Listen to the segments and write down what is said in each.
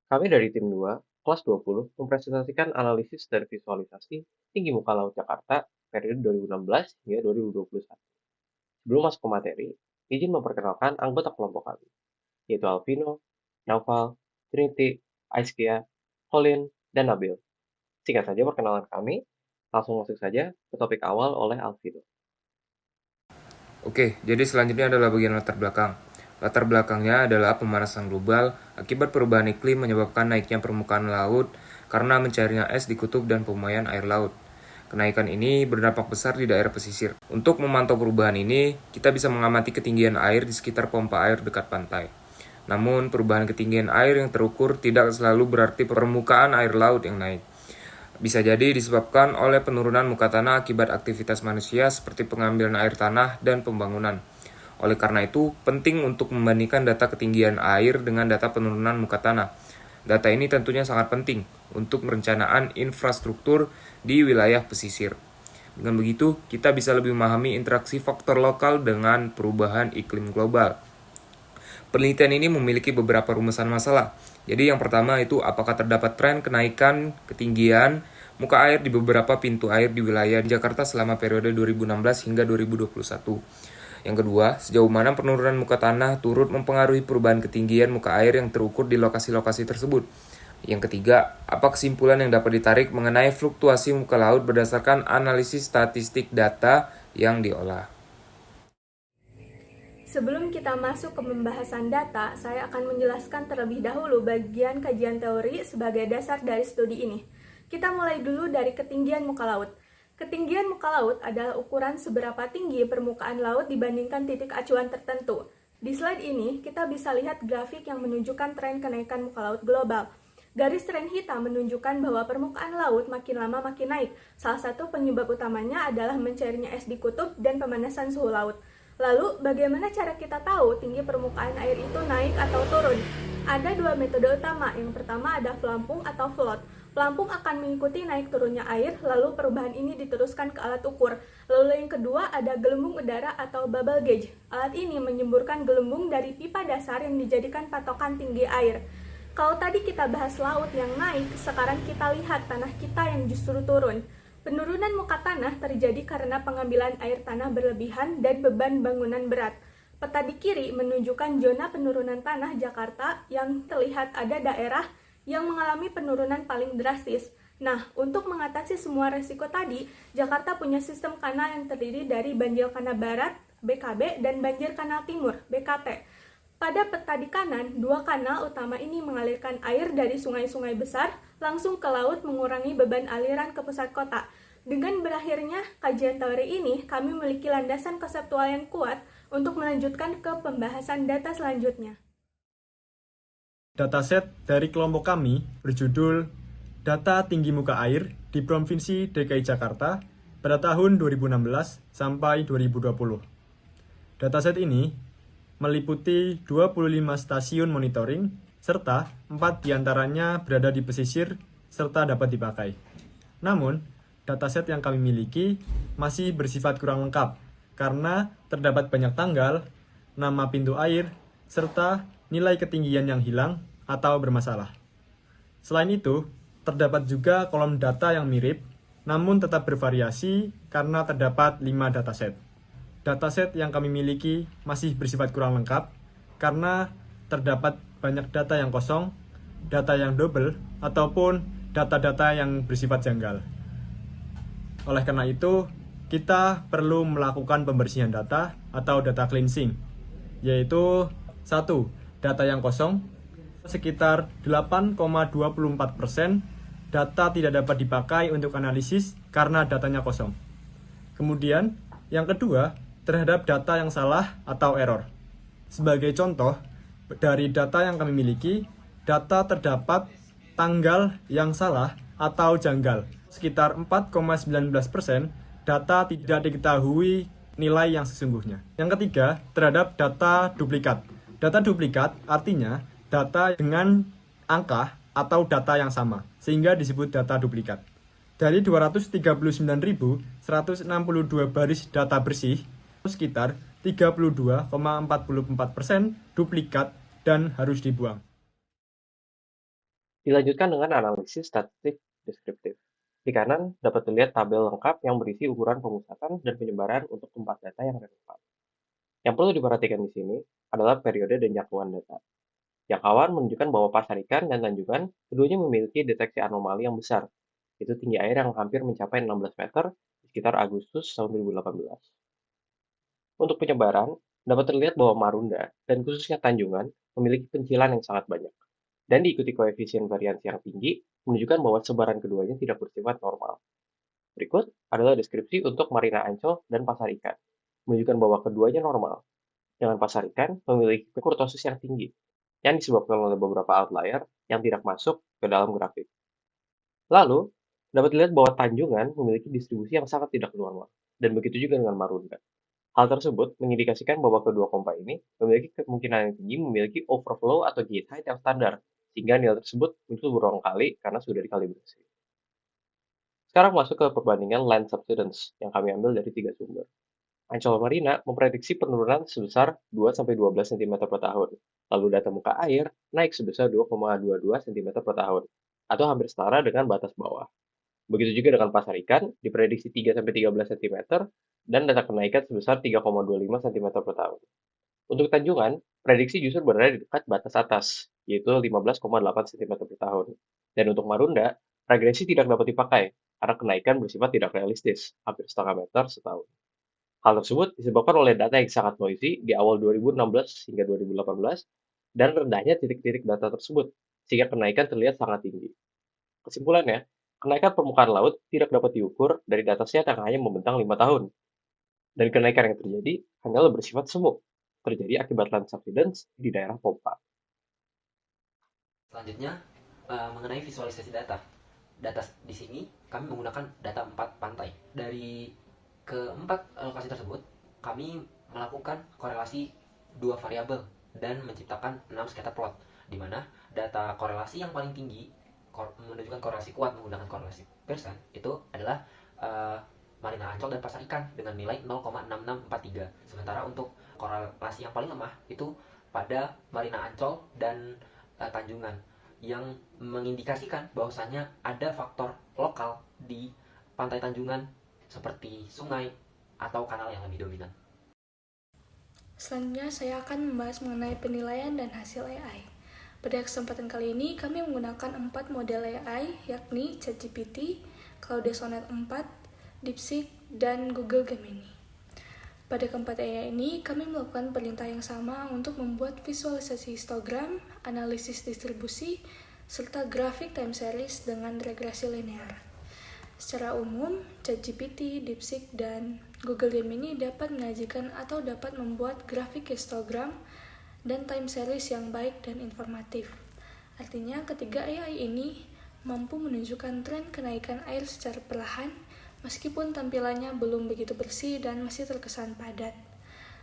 Kami dari tim 2, kelas 20, mempresentasikan analisis dan visualisasi tinggi muka laut Jakarta periode 2016 hingga 2021. Sebelum masuk ke materi, izin memperkenalkan anggota kelompok kami, yaitu Alvino, Naufal, Trinity, Aiskia, Colin, dan Nabil. Singkat saja perkenalan kami, langsung masuk saja ke topik awal oleh Alvino. Oke, jadi selanjutnya adalah bagian latar belakang. Latar belakangnya adalah pemanasan global akibat perubahan iklim menyebabkan naiknya permukaan laut karena mencairnya es di kutub dan pemuaian air laut. Kenaikan ini berdampak besar di daerah pesisir. Untuk memantau perubahan ini, kita bisa mengamati ketinggian air di sekitar pompa air dekat pantai. Namun, perubahan ketinggian air yang terukur tidak selalu berarti permukaan air laut yang naik. Bisa jadi disebabkan oleh penurunan muka tanah akibat aktivitas manusia seperti pengambilan air tanah dan pembangunan. Oleh karena itu, penting untuk membandingkan data ketinggian air dengan data penurunan muka tanah. Data ini tentunya sangat penting untuk perencanaan infrastruktur di wilayah pesisir. Dengan begitu, kita bisa lebih memahami interaksi faktor lokal dengan perubahan iklim global. Penelitian ini memiliki beberapa rumusan masalah. Jadi yang pertama itu apakah terdapat tren kenaikan ketinggian muka air di beberapa pintu air di wilayah Jakarta selama periode 2016 hingga 2021. Yang kedua, sejauh mana penurunan muka tanah turut mempengaruhi perubahan ketinggian muka air yang terukur di lokasi-lokasi tersebut. Yang ketiga, apa kesimpulan yang dapat ditarik mengenai fluktuasi muka laut berdasarkan analisis statistik data yang diolah. Sebelum kita masuk ke pembahasan data, saya akan menjelaskan terlebih dahulu bagian kajian teori sebagai dasar dari studi ini. Kita mulai dulu dari ketinggian muka laut. Ketinggian muka laut adalah ukuran seberapa tinggi permukaan laut dibandingkan titik acuan tertentu. Di slide ini, kita bisa lihat grafik yang menunjukkan tren kenaikan muka laut global. Garis tren hitam menunjukkan bahwa permukaan laut makin lama makin naik. Salah satu penyebab utamanya adalah mencairnya es di kutub dan pemanasan suhu laut. Lalu, bagaimana cara kita tahu tinggi permukaan air itu naik atau turun? Ada dua metode utama. Yang pertama ada pelampung atau float. Pelampung akan mengikuti naik turunnya air, lalu perubahan ini diteruskan ke alat ukur. Lalu yang kedua ada gelembung udara atau bubble gauge. Alat ini menyemburkan gelembung dari pipa dasar yang dijadikan patokan tinggi air. Kalau tadi kita bahas laut yang naik, sekarang kita lihat tanah kita yang justru turun. Penurunan muka tanah terjadi karena pengambilan air tanah berlebihan dan beban bangunan berat. Peta di kiri menunjukkan zona penurunan tanah Jakarta yang terlihat ada daerah yang mengalami penurunan paling drastis. Nah, untuk mengatasi semua resiko tadi, Jakarta punya sistem kanal yang terdiri dari banjir kanal barat, BKB, dan banjir kanal timur, BKT. Pada peta di kanan, dua kanal utama ini mengalirkan air dari sungai-sungai besar langsung ke laut mengurangi beban aliran ke pusat kota. Dengan berakhirnya kajian teori ini, kami memiliki landasan konseptual yang kuat untuk melanjutkan ke pembahasan data selanjutnya. Dataset dari kelompok kami berjudul Data Tinggi Muka Air di Provinsi DKI Jakarta pada tahun 2016 sampai 2020. Dataset ini meliputi 25 stasiun monitoring serta 4 diantaranya berada di pesisir serta dapat dipakai. Namun, dataset yang kami miliki masih bersifat kurang lengkap karena terdapat banyak tanggal, nama pintu air, serta nilai ketinggian yang hilang atau bermasalah. Selain itu, terdapat juga kolom data yang mirip, namun tetap bervariasi karena terdapat 5 dataset. Dataset yang kami miliki masih bersifat kurang lengkap karena terdapat banyak data yang kosong, data yang double, ataupun data-data yang bersifat janggal. Oleh karena itu, kita perlu melakukan pembersihan data atau data cleansing, yaitu 1. Data yang kosong, sekitar 8,24% data tidak dapat dipakai untuk analisis karena datanya kosong. Kemudian, yang kedua, terhadap data yang salah atau error. Sebagai contoh, dari data yang kami miliki, data terdapat tanggal yang salah atau janggal. Sekitar 4,19% data tidak diketahui nilai yang sesungguhnya. Yang ketiga, terhadap data duplikat. Data duplikat artinya data dengan angka atau data yang sama, sehingga disebut data duplikat. Dari 239.162 baris data bersih, sekitar 32,44% duplikat dan harus dibuang. Dilanjutkan dengan analisis statistik deskriptif. Di kanan dapat dilihat tabel lengkap yang berisi ukuran pemusatan dan penyebaran untuk tempat data yang relevan. Yang perlu diperhatikan di sini adalah periode dan jangkauan data. Jangkauan menunjukkan bahwa pasar ikan dan Tanjungan keduanya memiliki deteksi anomali yang besar, yaitu tinggi air yang hampir mencapai 16 meter di sekitar Agustus tahun 2018. Untuk penyebaran, dapat terlihat bahwa Marunda dan khususnya Tanjungan memiliki pencilan yang sangat banyak, dan diikuti koefisien variansi yang tinggi menunjukkan bahwa sebaran keduanya tidak bersifat normal. Berikut adalah deskripsi untuk Marina Ancol dan pasar ikan, menunjukkan bahwa keduanya normal, dengan pasar ikan memiliki kurtosis yang tinggi, yang disebabkan oleh beberapa outlier yang tidak masuk ke dalam grafik. Lalu, dapat dilihat bahwa Tanjungan memiliki distribusi yang sangat tidak normal, dan begitu juga dengan Marunda. Hal tersebut mengindikasikan bahwa kedua pompa ini memiliki kemungkinan yang tinggi memiliki overflow atau gate height yang standar, sehingga nilai tersebut muncul berulang kali karena sudah dikalibrasi. Sekarang masuk ke perbandingan land subsidence yang kami ambil dari 3 sumber. Ancol Marina memprediksi penurunan sebesar 2-12 cm per tahun, lalu data muka air naik sebesar 2,22 cm per tahun, atau hampir setara dengan batas bawah. Begitu juga dengan pasar ikan, diprediksi 3-13 cm, dan data kenaikan sebesar 3,25 cm per tahun. Untuk Tanjungan, prediksi justru berada di dekat batas atas, yaitu 15,8 cm per tahun. Dan untuk Marunda, regresi tidak dapat dipakai, karena kenaikan bersifat tidak realistis, hampir setengah meter setahun. Hal tersebut disebabkan oleh data yang sangat noisy di awal 2016 hingga 2018, dan rendahnya titik-titik data tersebut, sehingga kenaikan terlihat sangat tinggi. Kesimpulannya, kenaikan permukaan laut tidak dapat diukur dari dataset yang hanya membentang 5 tahun, dan kenaikan yang terjadi hanyalah bersifat semu, terjadi akibat land subsidence di daerah pompa. Selanjutnya, mengenai visualisasi data. Data di sini kami menggunakan data 4 pantai. Dari keempat lokasi tersebut, kami melakukan korelasi 2 variabel dan menciptakan 6 scatter plot, di mana data korelasi yang paling tinggi menunjukkan korelasi kuat menggunakan korelasi Pearson itu adalah Marina Ancol dan pasar ikan dengan nilai 0,6643. Sementara untuk korelasi yang paling lemah itu pada Marina Ancol dan Tanjungan, yang mengindikasikan bahwasannya ada faktor lokal di pantai Tanjungan seperti sungai atau kanal yang lebih dominan. Selanjutnya saya akan membahas mengenai penilaian dan hasil AI. Pada kesempatan kali ini kami menggunakan 4 model AI, yakni ChatGPT, Claude Sonnet 4, DeepSeek, dan Google Gemini. Pada keempat AI ini, kami melakukan perintah yang sama untuk membuat visualisasi histogram, analisis distribusi, serta grafik time series dengan regresi linear. Secara umum, ChatGPT, DeepSeek, dan Google Gemini dapat menyajikan atau dapat membuat grafik histogram dan time series yang baik dan informatif. Artinya, ketiga AI ini mampu menunjukkan tren kenaikan air secara perlahan, meskipun tampilannya belum begitu bersih dan masih terkesan padat.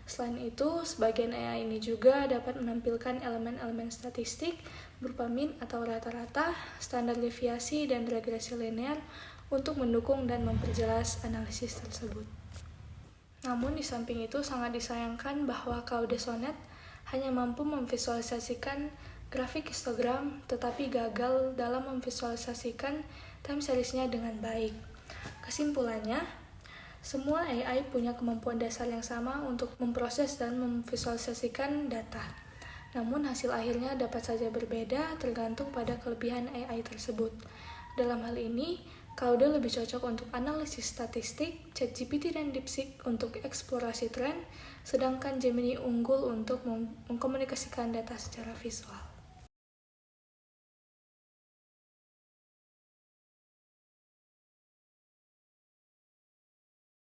Selain itu, sebagian AI ini juga dapat menampilkan elemen-elemen statistik berupa mean atau rata-rata, standar deviasi, dan regresi linear untuk mendukung dan memperjelas analisis tersebut. Namun, di samping itu sangat disayangkan bahwa Claude Sonnet hanya mampu memvisualisasikan grafik histogram, tetapi gagal dalam memvisualisasikan time series-nya dengan baik. Kesimpulannya, semua AI punya kemampuan dasar yang sama untuk memproses dan memvisualisasikan data. Namun hasil akhirnya dapat saja berbeda tergantung pada kelebihan AI tersebut. Dalam hal ini, Claude lebih cocok untuk analisis statistik, ChatGPT dan DeepSeek untuk eksplorasi tren, sedangkan Gemini unggul untuk mengkomunikasikan data secara visual.